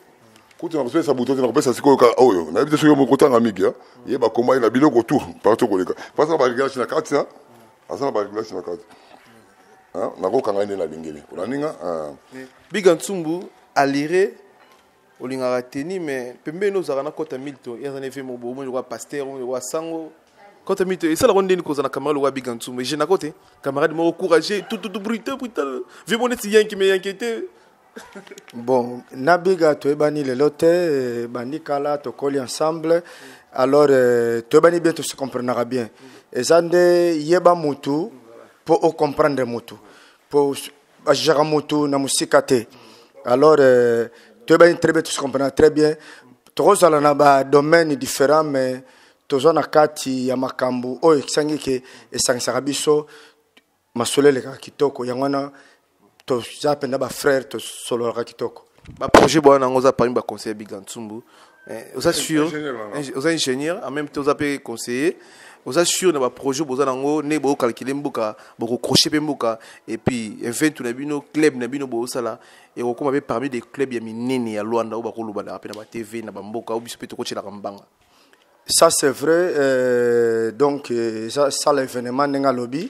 Speaker 16: Quand on a fait ça bouton, on a fait ça c'est quoi oh yo. On a vu sur mon côté en amiga. Il y a comment il a biloko autour partout ko les gars. Parce que ba régler sur la carte ça. Ça ba régler sur la carte. On a ko kanga na lingeli. On a ninga
Speaker 15: Bigantsumbu alire olinga teni mais pembe no zara na kota milto. Il y a un effet mo bo mo wa pasteur mo wa sango. Kota milto et ça la ronde ni ko za na camarade wa Bigantsumbu. J'ai na côté camarade mo encourager tout brutal. Vu mon étudiant qui m'a inquiété.
Speaker 14: Bon, nabiga toebani lelote bandi kala tokoli ensemble. Alors toebani bien tout se comprendra bien. Et zande yeba mutu pour comprendre mutu. Pour gérer mutu na musikate. Alors toebani très bien tout se comprendra très bien. Tous ala na ba domaine différent mais tous na kati ya makambu o kisangi ke esangisaka biso masolele ka kitoko yangwana to zapenda ba frère to solo ka kitoko
Speaker 15: ba projet bwana ngoza parmi ba conseiller Bigantsumbu aux assure aux ingénieurs en même temps aux appelés conseiller aux assure na ba projet boza nango ne bo calculer mbuka bo crocher pe mbuka et puis event na bino club na bino bo sala et ko mabe parmi des clubs ya minene ya Luanda ba ko luba na ba TV na ba mbuka obiso pe to ko chela kambanga.
Speaker 14: Ça c'est vrai donc ça l'événement nga lobby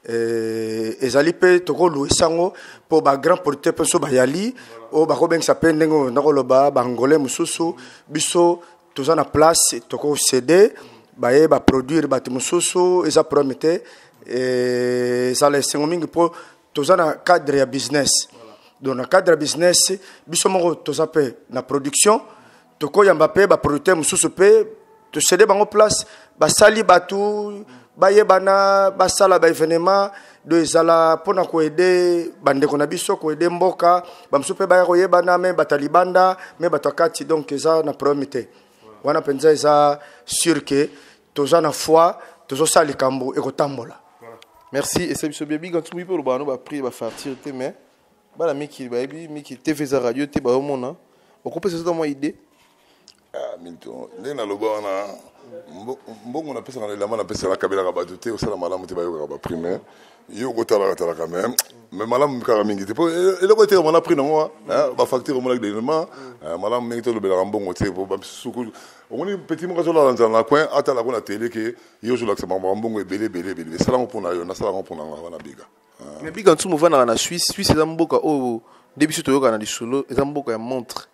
Speaker 14: ezali pe toko luisango po ba grand porteur pe so ba yali o ba ko ben s'appelle ngo nakoloba ba ngolais mususu biso toza na place toko CD ba ye ba produire ba mususu eza prometté ça les singomingi po toza na cadre ya business donc na cadre ya business biso moko toza pe na production toko yamba pe ba producteur mususu pe to céder bango place ba sali batu ba yebana ba sala ba événement do ezala pona ko aider bande ko na biso ko aider mboka ba msupe ba ko yebana me batalibanda me batakati donc eza na prometté wana penza eza sûr que toza na foi tozo sali kambo e ko tambola.
Speaker 15: Merci et c'est biso bien Bigantsumbu pe lo ba no ba prix ba fartir te mais ba la miki ba bi miki TV za radio te ba omona o ko pesa ça moi idée.
Speaker 16: Ah, Milton, les na loba na mbongo na pesa na lama na pesa la kabela ka badoute au sala malamu te ba yo ka primaire yo ko tala quand même mais malamu ka mingi te po et le côté on a pris non ba facture mo la d'élément malamu mingi to le bela mbongo te po ba suku on est petit mo ka zo la dans la coin ata la ko na télé que yo jo la que mbongo e belé sala mo pona yo na sala mo pona na biga
Speaker 15: mais Bigantsumbu vana na Suisse eza mboka o debiso to yo kana lisolo eza mboka ya montre.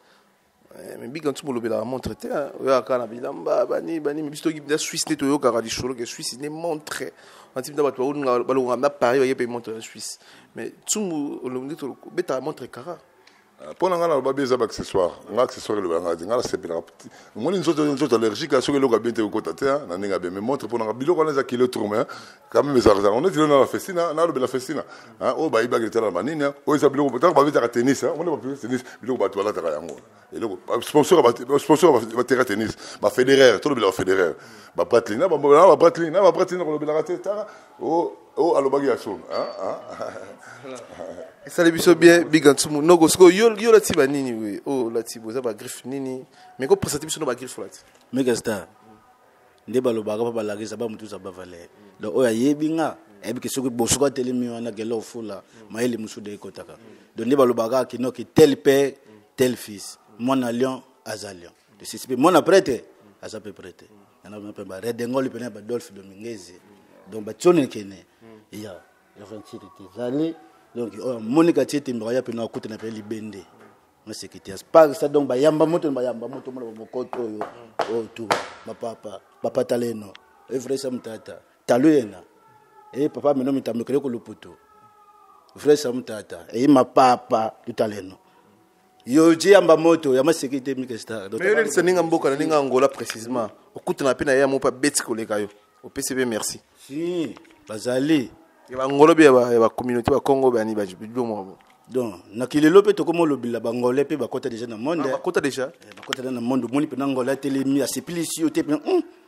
Speaker 15: Mais Bigantsumbu lobela montre te ya kana bilamba bani bisto ki da Suisse neto yo kara di cholo que Suisse ne montre anti da bato ba lo ngamba Paris ba yepe montre en Suisse mais Tsumbu lo neto beta montre kara
Speaker 16: pour nga na ba beza ba accessoire le banga ngala sepela petit moi une chose allergique à ce que le ga bien te ko tata na ninga be mais montre pour nga biloko na za kilo tourmer quand même ça on est dans la festina na le festina o ba iba gritela manina o isa biloko peut-être ba vita tennis on est pas plus tennis biloko ba toilette ka yango et le sponsor ba terrain tennis ba Federer tout le biloko Federer ba Bratlina ba Bratlina le biloko tata o alobagi aso
Speaker 15: ça le biso bien Bigantsumbu no go sko yo la tiba nini we o la tibo za ba griffe nini mais ko présenter biso no ba griffe là
Speaker 17: Megastar nde balobaga pa balagisa ba mutu za ba valer donc oya yebinga ebi ke soki bosuka telemi wana gelo fula maeli musude ekotaka donc nde balobaga ki no ki tel père tel fils mon allion azalion de sispe mon prêtre azape prêtre na pe ba redengoli pena ba Dolphe Dominguez donc ba tsone kene ya aventure tezali donc Monica Tete mboya pe na kuta na pe libende na sécurité pas ça donc ba yamba moto mo bokoto yo o tu ba papa taleno e vrai ça mtata taluyena e papa meno mitamekele ko luputo vrai ça mtata e ma papa taleno yo je yamba moto ya ma sécurité Mikestar
Speaker 15: donc mais c'est ninga mboka na ninga Angola précisément o kuta na pe na ya mo pa beti ko leka yo au PCB merci
Speaker 17: si bazali
Speaker 15: ba ngolo bia ba communauté ba Congo ba ni ba bilomo
Speaker 17: donc nakilelo pe tokoma lobila bangolais pe bakota déjà na monde
Speaker 15: bakota déjà
Speaker 17: bakota na monde moni pe na ngolais telemi a sepilisi o te pe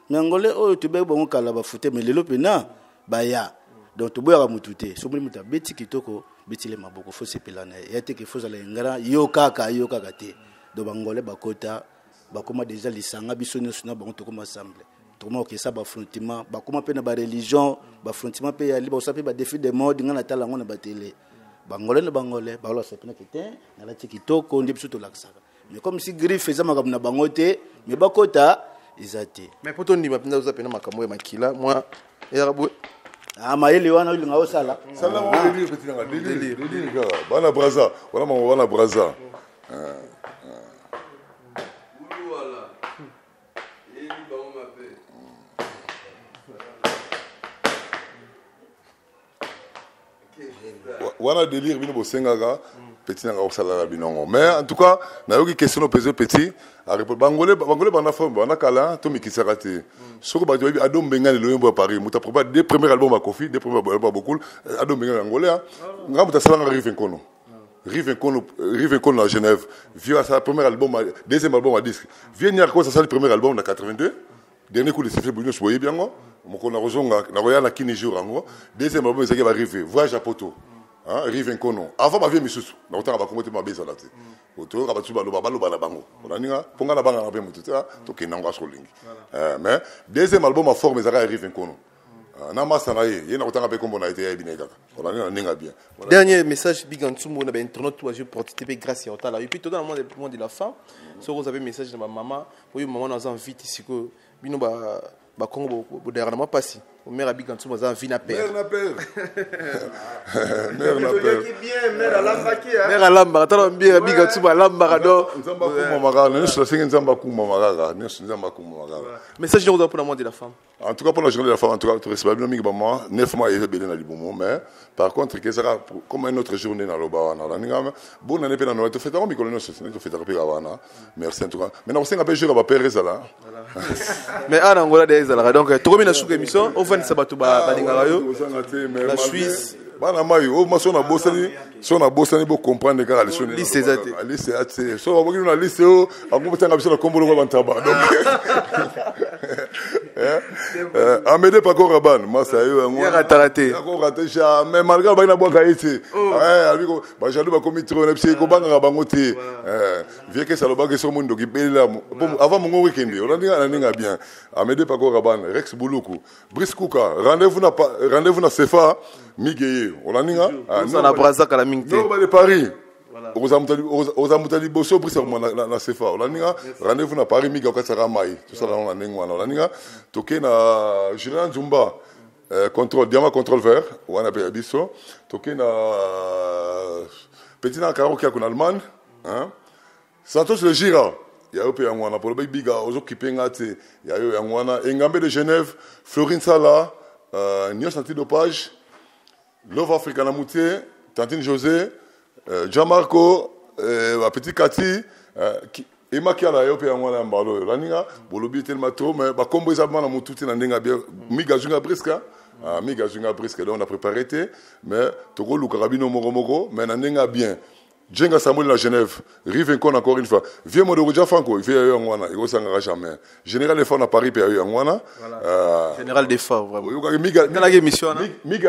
Speaker 17: mais ngolais o te be bongo kala ba fute mais lelo pe na baya donc to boya mutu te so moni muta beti kitoko betile maboko fo sepelana ya te ke fo zala ngara yo kaka te donc bangolais bakota bakoma déjà lisanga biso nyonso na bango tokoma assemble tokoma okesa bafrontiment bakoma pe na bareligion bafrontiment pe ya liba osape badefi de mode nga na tala ngo na batele bangolais na bangolais balola sepena kete na la tikitoko ndi biso tolaksaka mais comme si griffe eza makambo na bango te mais bakota ezate
Speaker 15: mais poto ndima pinda oza pena makambo ya makila moi yarabwe
Speaker 17: mayele wana ulinga osala
Speaker 16: sala mo délire petit nga délire kaka bana braza wala mo wana braza wana délire bino bosengaka petit nanga osalala binongo mais en tout cas nayoki question opese petit bangolais bana forme bana kala to mikisaka te soko bato babi ado mbengani loyembo ya Paris muta proba des premiers albums à Kofi des premiers albums beaucoup ado mbengani angolais nga muta salanga Rive Nkono à Genève via sa premier album deuxième album à disque vient nyar ko ça le premier album en 82 dernier coup de sifflet bouillon soyez bien ngo moko na rozonga na roya na kini jour ngo deuxième album ezaki ba Rive voyage à Poto Rive Nkono avant ma vie misusu na otanga ba komote ma beza lati oto ka batu ba loba na bango onaninga ponga na banga na pe mutu to kinanga solingi mais deuxième album a forme ezaka Rive Nkono na masa na ye na otanga pe kombo na été ya bina kaka onaninga ninga bien
Speaker 15: dernier message big en dessous na ba internaute toi je participer grâce à Otala et puis tout dans le monde de la femme so vous avez message de ma maman oui maman nous en vite ici que bino ba Congo bodera na moi passi o mère big en dessous nous en vie na père mère alamba tala mbira big en dessous alamba do
Speaker 16: nzamba kuma magana neso singa nzamba kuma magana
Speaker 15: message de pour le monde de la femme
Speaker 16: en tout cas pour la journée de la femme en tout cas tu respectes bien mingi maman 9 mois et belé na libomo mais par contre que ça comme une autre journée na loba na ninga bon année pe na no to feta mi koleno so to feta pe wana merci en tout cas maintenant on singa pe jura ba père ça
Speaker 15: mais ana ngola des ala donc to komi na suka émission on va sabato ba linga yo la Suisse
Speaker 16: bana mai o maso na bosani bo comprendre ka la sonne
Speaker 15: lycée
Speaker 16: ate so ba bokina lycée o akubutanga biso na kombolo ba bantaba donc Amédée Paco Rabanne masa yo
Speaker 15: ngwa raté
Speaker 16: jamais malgré ba na boka ite aliko ba jalo ba komi trop na psi ko banga bango te vie que ça lo ba que so mundo ki bela avant mon week-end on a ninga bien Amédée Paco Rabanne Rex Buluku Brice Kuka rendez-vous na Sefa Miguel olaninga
Speaker 15: ça na braza kala mingte
Speaker 16: no ba de Paris ozamutali boso brisa na Sefa olaninga rendez-vous na Paris Miguel okatsara mai tout ça na ningwa olaninga toke na Julien Zumba contrôle diamant contrôle vert wana pe biso toke na petit na karaoke ya Allemagne Santos le Gira ya yo pe yangwana pour le biga ozo kipenga te ya yo yangwana Engambe de Genève Florine Sala Nios Antidopage Love Africa na Mouté, Tantine José, Gianmarco, Petit Kati, Emma Kiala, Yope Yangwana Mbalo, Laninga, Bolobi tellement trop, mais comme ils avaient mon tout en Nenga bien, Migazunga Briska, donc on a préparé, mais Togo Lukarabino Moromoko, mais Nenga bien. Djenga Samuel na Genève, Rive Nkono encore une fois. Vieux Modogoja Franco, il fait Yangwana, il ne s'engagera jamais. Général des Forts à Paris, il Yangwana.
Speaker 15: Général des Forts, vraiment.
Speaker 16: Miguel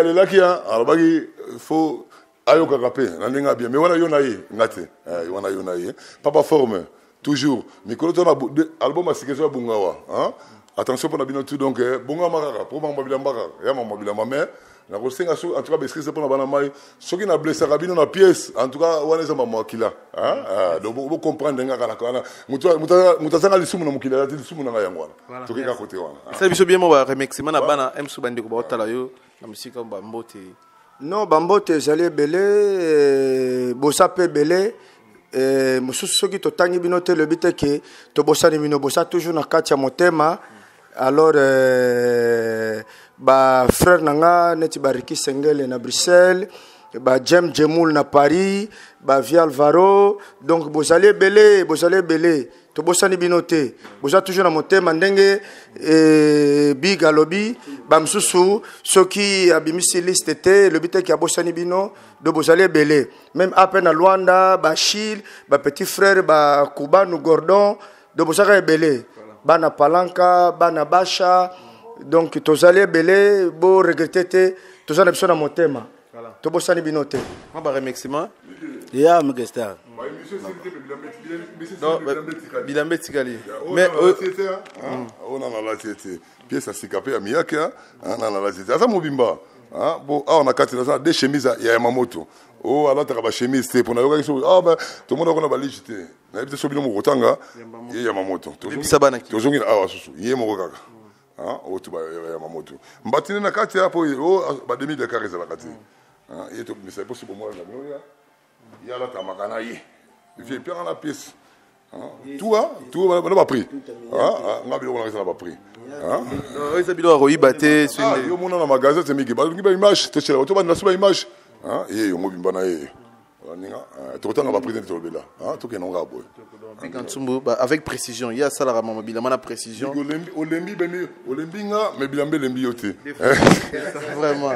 Speaker 16: est là qui a, alors il faut ayoka rapé, n'enga bien. Mais on a yonaï, ngate, on a yonaï. Papa forme, toujours. Mikolo ton album à Sikezo Bungawa, hein. Attention pour la tout donc Bunga Marara, pour ma mobile Marara, ya ma mobile mère. Na kosenga so en tout cas beskrise pour na bana mai soki na blessé rabino na pièce en tout cas wana za mama kila donc vous comprendre nga kana kana mutazanga lisumu na mukila lati lisumu na yangwana toki ka côté wana
Speaker 15: ça biso bien mo ba remixement na bana emsu bandi ko ba otala yo na musika ba mbote
Speaker 14: non ba mbote zali belé bosa pe belé mususu soki totangi bino te le bite ke to bosa ni bino bosa toujours na kati ya motema alors ba frère nanga neti bariki Sengele na Bruxelles ba Jem Jemoul na Paris ba Via Alvaro donc bozale belé tobosani bino te boza toujours na motema ndenge big alobi bamsusu soki abimisi liste te lobi te ki abosani bino do bozali ebele même ape na Luanda Bachil ba petit frère ba Kubanu Gordon do bozaka ebele bana Palanka bana Basha donc tozali ebele bo regretter te tozana biso na motema tobosani bino te
Speaker 15: on va remerciement
Speaker 17: ya Mgestar
Speaker 15: bilambe tikali
Speaker 16: mais on a la tête pièce à sikape ya miyake on a la tête asa mobimba bon on a quatre dans des chemises ya Yamamoto oh alors tu as ba chemise te pour na yoka so bah tout le monde a ba liste na bité so bino mo kotanga ya Yamamoto tozongi awa susu ye mo kaka o tu ba Yamamoto mbatine na kati hapo ba demi de carré za la kati et tout mais c'est possible moi la gloria il y a là ta makana yi il fait pire la pièce tout on n'a pas pris on a bien on a pas pris
Speaker 15: oui c'est bien roi baté
Speaker 16: sur yo mona na magasin c'est miki ba image te chez to ba na suba image et on mobimba na ye tout on a pris dans le là tout que non rabo
Speaker 15: avec précision il y a ça la maman bilamana précision
Speaker 16: olembi nga mais bilambe lembi yote
Speaker 15: vraiment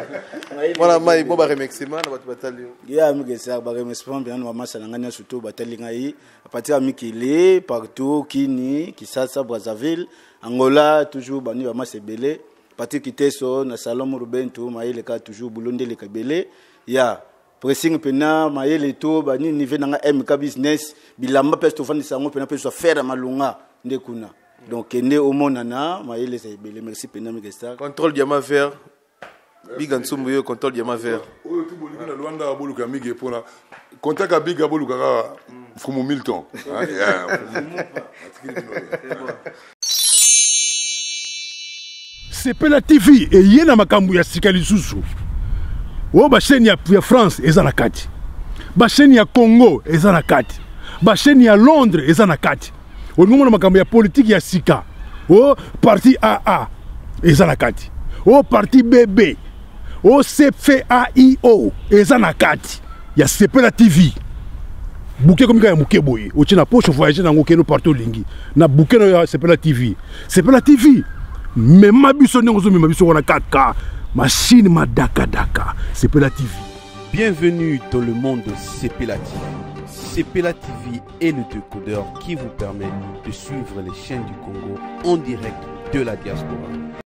Speaker 15: voilà mai bo ba remerciement na batu batali
Speaker 17: ya Mgestar ba remerciement bien na mama salanganya surtout batali ngai à partir de Mikile partout Kini Kisasa Brazzaville Angola toujours bani mama sebele partir Kiteso na Salom Rubentu maile ka toujours Bulonde le kabele ya pressing pena maile to bani niveau na MK business bilamba peste to fandi sango pena peste faire malunga ndekuna donc ene au monana maile sebele merci pena Mgestar
Speaker 15: contrôle diamant vert Big Ansumbu yo contrôle diamant vert
Speaker 16: o tu bolika na Luanda aboluka mige pona contact Big aboluka ka fumu Milton
Speaker 1: Sepela TV et yena makambu ya sikali susu o ba chaîne ya France eza na kati ba chaîne ya Congo eza na kati ba chaîne ya Londres eza na kati o ngomona makambu ya politique ya sika o parti AA eza na kati o parti BB o CFAIO eza na kati ya Sepela TV bouquet comme ya muke boye o tina poche voyager na ngokeno partout lingi na bouquet ya Sepela TV mais ma biso n'engozo mais ma biso on a 4K machine ma daka Sepela TV.
Speaker 22: Bienvenue dans le monde de Sepela TV. Sepela TV est le décodeur qui vous permet de suivre les chaînes du Congo en direct de la diaspora.